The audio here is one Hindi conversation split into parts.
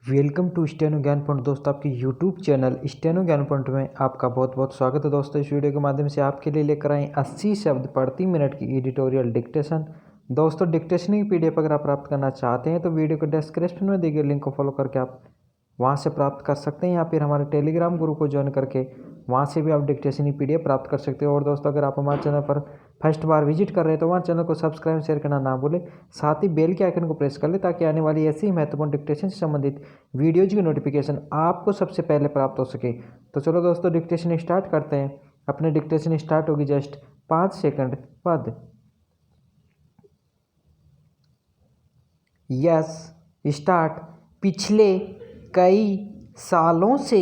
वेलकम टू स्टेनो ज्ञान पॉइंट। दोस्तों, आपके यूट्यूब चैनल स्टेनो ज्ञान पॉइंट में आपका बहुत बहुत स्वागत है। दोस्तों, इस वीडियो के माध्यम से आपके लिए लेकर आए 80 शब्द प्रति मिनट की एडिटोरियल डिक्टेशन। दोस्तों, डिक्टेशन की पीडीएफ अगर आप प्राप्त करना चाहते हैं तो वीडियो के डिस्क्रिप्शन में दिए गए लिंक को फॉलो करके आप वहाँ से प्राप्त कर सकते हैं, या फिर हमारे टेलीग्राम ग्रुप को ज्वाइन करके वहाँ से भी आप डिक्टेशन की पीडीएफ प्राप्त कर सकते हो। और दोस्तों, अगर आप हमारे चैनल पर फर्स्ट बार विजिट कर रहे हैं तो हमारे चैनल को सब्सक्राइब शेयर करना ना भूलें, साथ ही बेल के आइकन को प्रेस कर लें ताकि आने वाली ऐसी महत्वपूर्ण डिक्टेशन से संबंधित वीडियोज की नोटिफिकेशन आपको सबसे पहले प्राप्त हो सके। तो चलो दोस्तों, डिक्टेशन स्टार्ट करते हैं। अपने डिक्टेशन स्टार्ट होगी जस्ट 5 सेकंड बाद। Yes start. पिछले कई सालों से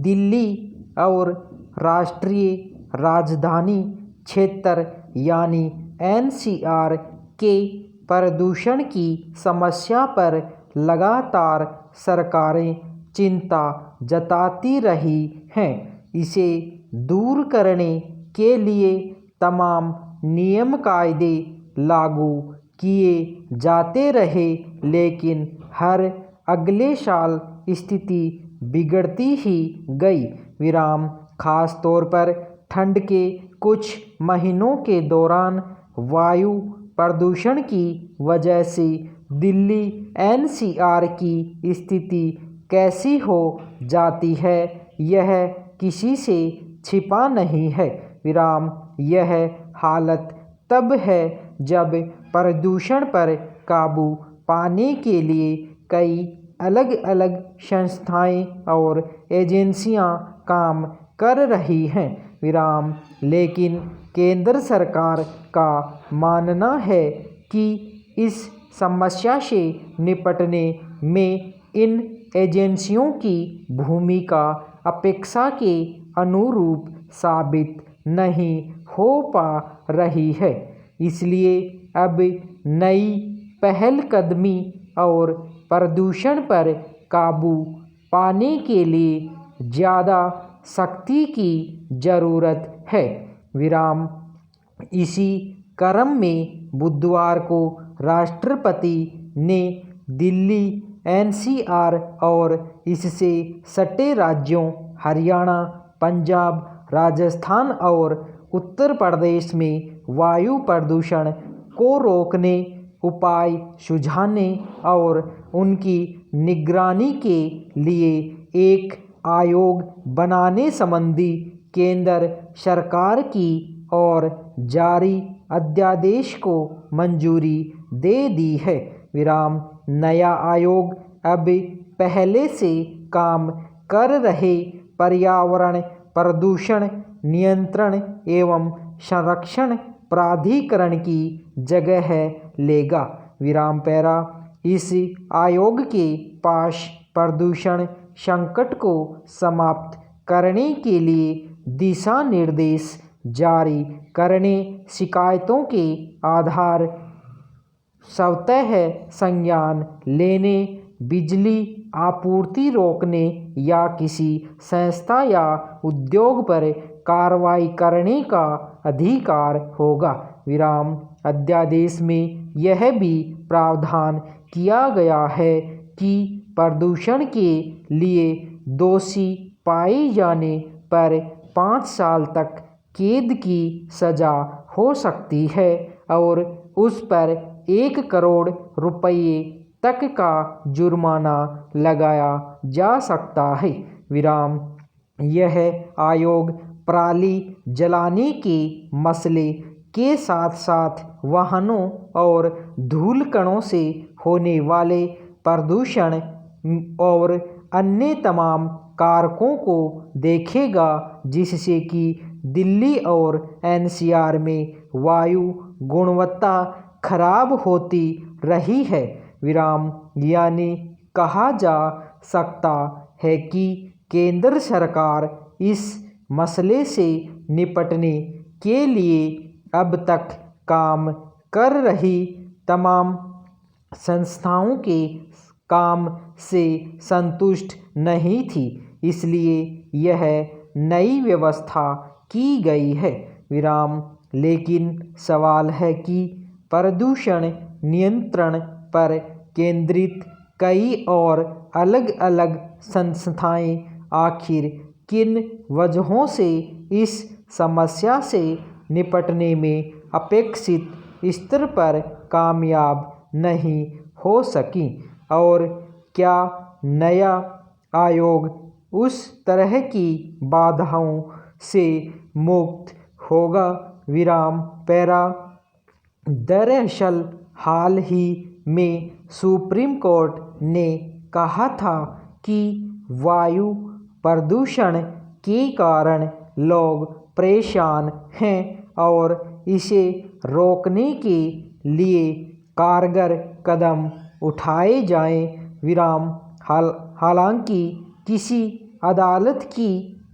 दिल्ली और राष्ट्रीय राजधानी क्षेत्र यानी एनसीआर के प्रदूषण की समस्या पर लगातार सरकारें चिंता जताती रही हैं। इसे दूर करने के लिए तमाम नियम कायदे लागू किए जाते रहे, लेकिन हर अगले साल स्थिति बिगड़ती ही गई। विराम। खास तौर पर ठंड के कुछ महीनों के दौरान वायु प्रदूषण की वजह से दिल्ली एनसीआर की स्थिति कैसी हो जाती है, यह किसी से छिपा नहीं है। विराम। यह हालत तब है जब प्रदूषण पर काबू पाने के लिए कई अलग अलग संस्थाएं और एजेंसियां काम कर रही हैं। विराम। लेकिन केंद्र सरकार का मानना है कि इस समस्या से निपटने में इन एजेंसियों की भूमिका अपेक्षा के अनुरूप साबित नहीं हो पा रही है। इसलिए अब नई पहलकदमी और प्रदूषण पर काबू पाने के लिए ज़्यादा सख्ती की ज़रूरत है। विराम। इसी क्रम में बुधवार को राष्ट्रपति ने दिल्ली एनसीआर और इससे सटे राज्यों हरियाणा, पंजाब, राजस्थान और उत्तर प्रदेश में वायु प्रदूषण को रोकने उपाय सुझाने और उनकी निगरानी के लिए एक आयोग बनाने संबंधी केंद्र सरकार की ओर जारी अध्यादेश को मंजूरी दे दी है। विराम। नया आयोग अब पहले से काम कर रहे पर्यावरण प्रदूषण नियंत्रण एवं संरक्षण प्राधिकरण की जगह लेगा। विराम पैरा। इस आयोग के पास प्रदूषण संकट को समाप्त करने के लिए दिशा निर्देश जारी करने, शिकायतों के आधार स्वतः संज्ञान लेने, बिजली आपूर्ति रोकने या किसी संस्था या उद्योग पर कार्रवाई करने का अधिकार होगा। विराम। अध्यादेश में यह भी प्रावधान किया गया है कि प्रदूषण के लिए दोषी पाए जाने पर 5 साल तक कैद की सजा हो सकती है और उस पर 1 करोड़ रुपये तक का जुर्माना लगाया जा सकता है। विराम। यह आयोग पराली जलाने के मसले के साथ साथ वाहनों और धूल कणों से होने वाले प्रदूषण और अन्य तमाम कारकों को देखेगा, जिससे कि दिल्ली और एनसीआर में वायु गुणवत्ता खराब होती रही है। विराम। यानी कहा जा सकता है कि केंद्र सरकार इस मसले से निपटने के लिए अब तक काम कर रही तमाम संस्थाओं के काम से संतुष्ट नहीं थी, इसलिए यह नई व्यवस्था की गई है। विराम। लेकिन सवाल है कि प्रदूषण नियंत्रण पर केंद्रित कई और अलग अलग संस्थाएं आखिर किन वजहों से इस समस्या से निपटने में अपेक्षित स्तर पर कामयाब नहीं हो सकी, और क्या नया आयोग उस तरह की बाधाओं से मुक्त होगा। पैरा। दरअसल हाल ही में सुप्रीम कोर्ट ने कहा था कि वायु प्रदूषण के कारण लोग परेशान हैं और इसे रोकने के लिए कारगर कदम उठाए जाएं। हालांकि किसी अदालत की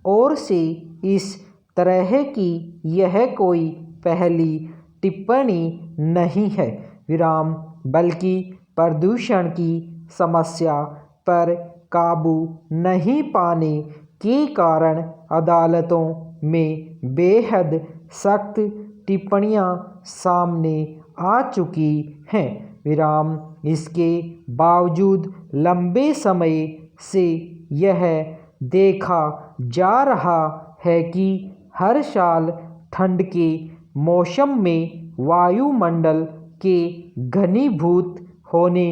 ओर से इस तरह की यह कोई पहली टिप्पणी नहीं है, बल्कि प्रदूषण की समस्या पर काबू नहीं पाने के कारण अदालतों में बेहद सख्त टिप्पणियां सामने आ चुकी हैं। इसके बावजूद लंबे समय से यह देखा जा रहा है कि हर साल ठंड के मौसम में वायुमंडल के घनीभूत होने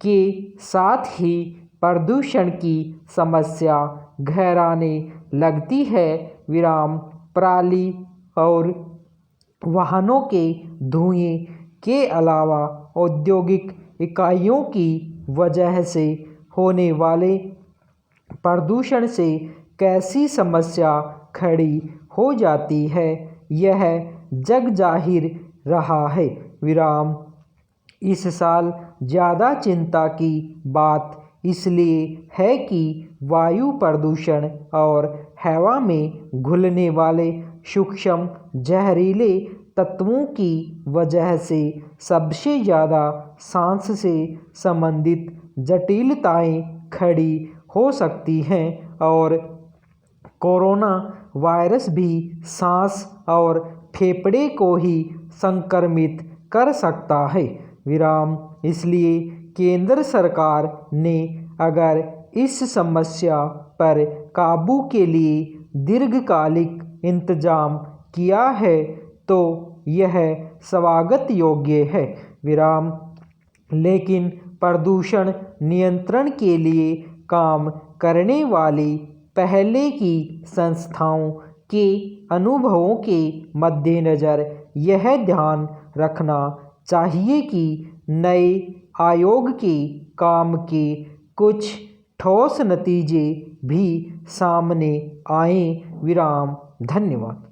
के साथ ही प्रदूषण की समस्या गहराने लगती है। पराली और वाहनों के धुएं के अलावा औद्योगिक इकाइयों की वजह से होने वाले प्रदूषण से कैसी समस्या खड़ी हो जाती है, यह जग जाहिर रहा है। इस साल ज़्यादा चिंता की बात इसलिए है कि वायु प्रदूषण और हवा में घुलने वाले सूक्ष्म जहरीले तत्वों की वजह से सबसे ज़्यादा सांस से संबंधित जटिलताएं खड़ी हो सकती हैं, और कोरोना वायरस भी सांस और फेफड़े को ही संक्रमित कर सकता है। इसलिए केंद्र सरकार ने अगर इस समस्या पर काबू के लिए दीर्घकालिक इंतजाम किया है तो यह स्वागत योग्य है। लेकिन प्रदूषण नियंत्रण के लिए काम करने वाली पहले की संस्थाओं के अनुभवों के मद्देनज़र यह ध्यान रखना चाहिए कि नए आयोग के काम के कुछ ठोस नतीजे भी सामने आए। धन्यवाद।